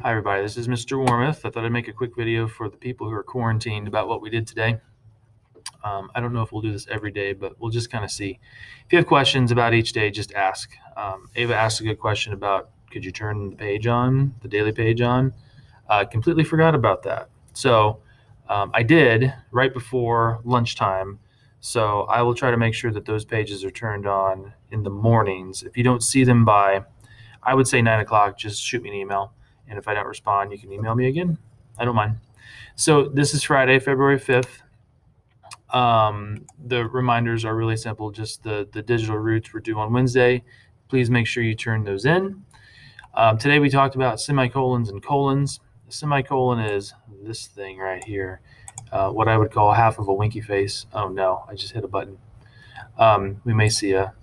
Hi everybody, this is Mr. Warmoth. I thought I'd make a quick video for the people who are quarantined about what we did today. I don't know if we'll do this every day, but we'll just kind of see. If you have questions about each day, just ask. Ava asked a good question about, could you turn the page on, the daily page on? Completely forgot about that. So I did right before lunchtime. So I will try to make sure that those pages are turned on in the mornings. If you don't see them by, I would say 9 o'clock, just shoot me an email. And if I don't respond, you can email me again. I don't mind. So this is Friday, February 5th. The reminders are really simple. Just the digital roots were due on Wednesday. Please make sure you turn those in. Today we talked about semicolons and colons. The semicolon is this thing right here, what I would call half of a winky face. Oh no, I just hit a button. We may see a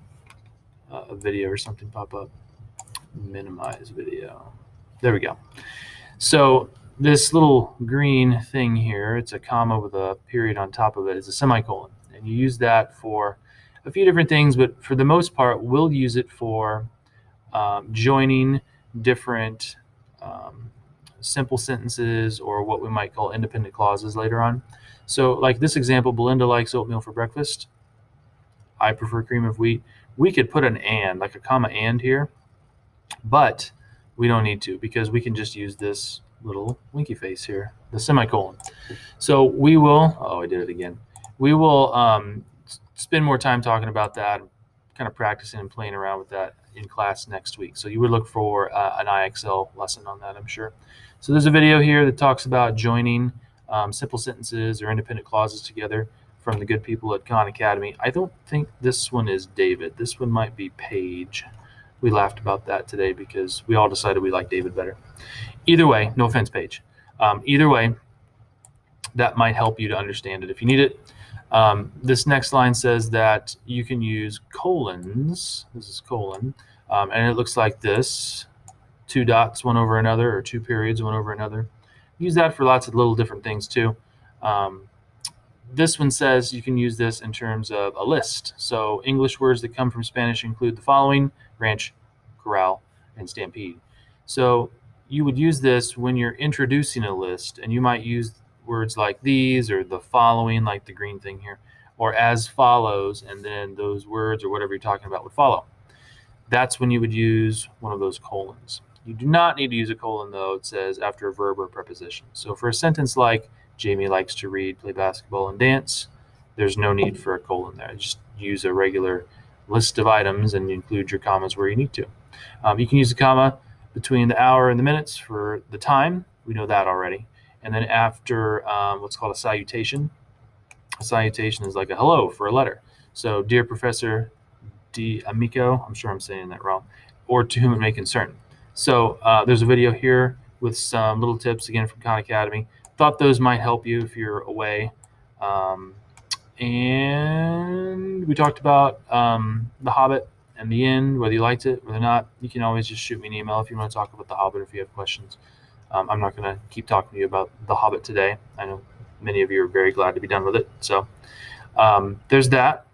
video or something pop up. Minimize video. There we go. So this little green thing here, it's a comma with a period on top of it, is a semicolon. And you use that for a few different things, but for the most part, we'll use it for joining different simple sentences or what we might call independent clauses later on. So like this example, Belinda likes oatmeal for breakfast. I prefer cream of wheat. We could put an and, like a comma and here, but we don't need to because we can just use this little winky face here, the semicolon. So we will, oh, I did it again. We will spend more time talking about that, kind of practicing and playing around with that in class next week. So you would look for an IXL lesson on that, I'm sure. So there's a video here that talks about joining simple sentences or independent clauses together from the good people at Khan Academy. I don't think this one is David. This one might be Paige. We laughed about that today because we all decided we like David better. Either way, no offense, Paige. Either way, that might help you to understand it if you need it. This next line says that you can use colons. This is colon, and it looks like this: two dots, one over another, or two periods, one over another. Use that for lots of little different things too. This one says you can use this in terms of a list. So English words that come from Spanish include the following: ranch, corral, and stampede. So you would use this when you're introducing a list, and you might use words like these or the following, like the green thing here, or as follows, and then those words or whatever you're talking about would follow. That's when you would use one of those colons. You do not need to use a colon, though, it says, after a verb or preposition. So for a sentence like, Jamie likes to read, play basketball, and dance, there's no need for a colon there. Just use a regular list of items and include your commas where you need to. You can use a comma between the hour and the minutes for the time. We know that already. And then after what's called a salutation is like a hello for a letter. So, dear Professor D. Amico, I'm sure I'm saying that wrong, or to whom it may concern. So there's a video here with some little tips, again, from Khan Academy. Thought those might help you if you're away. And we talked about The Hobbit and the end, whether you liked it or not. You can always just shoot me an email if you want to talk about The Hobbit or if you have questions. I'm not going to keep talking to you about The Hobbit today. I know many of you are very glad to be done with it. So there's that.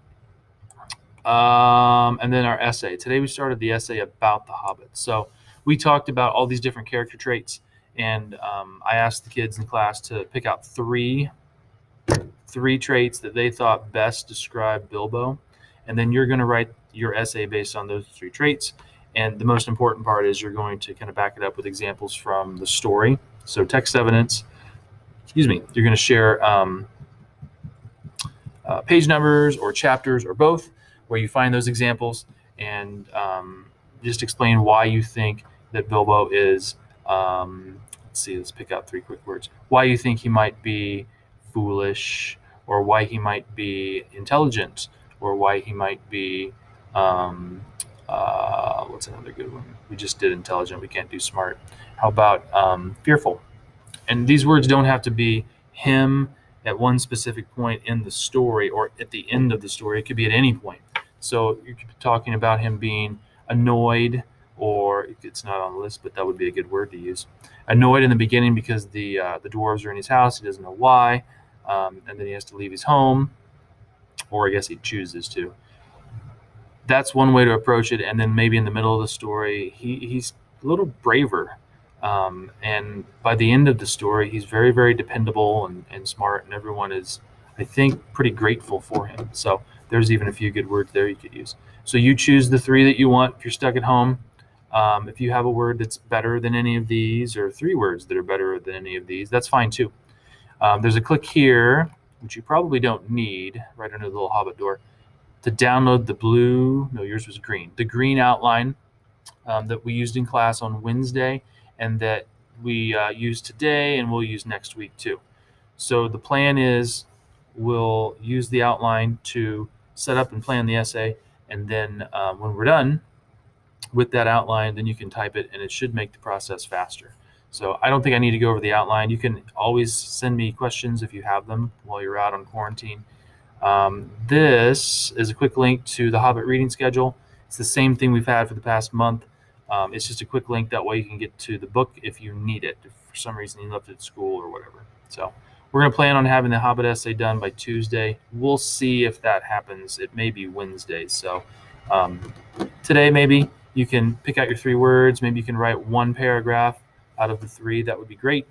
And then our essay. Today we started the essay about the Hobbit. So we talked about all these different character traits, and I asked the kids in class to pick out three traits that they thought best describe Bilbo, and then you're going to write your essay based on those three traits. And the most important part is you're going to kind of back it up with examples from the story. So text evidence. You're going to share page numbers or chapters or both, where you find those examples, and just explain why you think that Bilbo is, let's pick out three quick words. Why you think he might be foolish, or why he might be intelligent, or why he might be, what's another good one? We just did intelligent, we can't do smart. How about fearful? And these words don't have to be him at one specific point in the story or at the end of the story. It could be at any point. So you could be talking about him being annoyed, or it's not on the list, but that would be a good word to use. Annoyed in the beginning because the dwarves are in his house. He doesn't know why, and then he has to leave his home, or I guess he chooses to. That's one way to approach it. And then maybe in the middle of the story, he's a little braver. And by the end of the story, he's very, very dependable and smart, and everyone is, I think, pretty grateful for him. So there's even a few good words there you could use. So you choose the 3 that you want if you're stuck at home. If you have a word that's better than any of these, or 3 words that are better than any of these, that's fine too. There's a click here, which you probably don't need, right under the little Hobbit door, to download the blue, no, yours was green, the green outline that we used in class on Wednesday and that we use today and we'll use next week too. So the plan is we'll use the outline to set up and plan the essay, and then when we're done with that outline, then you can type it and it should make the process faster. So I don't think I need to go over the outline. You can always send me questions if you have them while you're out on quarantine. This is a quick link to the Hobbit reading schedule. It's the same thing we've had for the past month. It's just a quick link. That way you can get to the book if you need it, if for some reason you left it at school or whatever. So we're going to plan on having the Hobbit essay done by Tuesday. We'll see if that happens. It may be Wednesday. So today maybe you can pick out your 3 words. Maybe you can write 1 paragraph out of the 3. That would be great.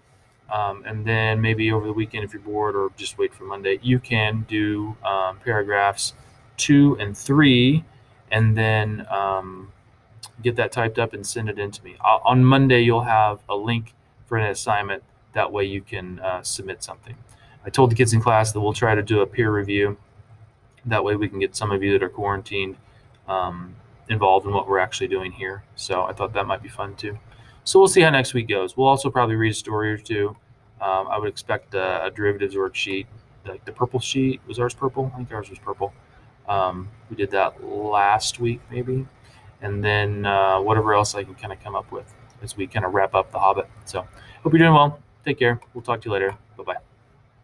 And then maybe over the weekend, if you're bored, or just wait for Monday, you can do paragraphs 2 and 3, and then get that typed up and send it in to me. On Monday, you'll have a link for an assignment. That way you can submit something. I told the kids in class that we'll try to do a peer review. That way we can get some of you that are quarantined involved in what we're actually doing here. So I thought that might be fun too. So we'll see how next week goes. We'll also probably read a story or 2. I would expect a derivatives worksheet. Like the purple sheet, was ours purple? I think ours was purple. We did that last week maybe. And then whatever else I can kind of come up with as we kind of wrap up the Hobbit. So hope you're doing well. Take care. We'll talk to you later. Bye-bye.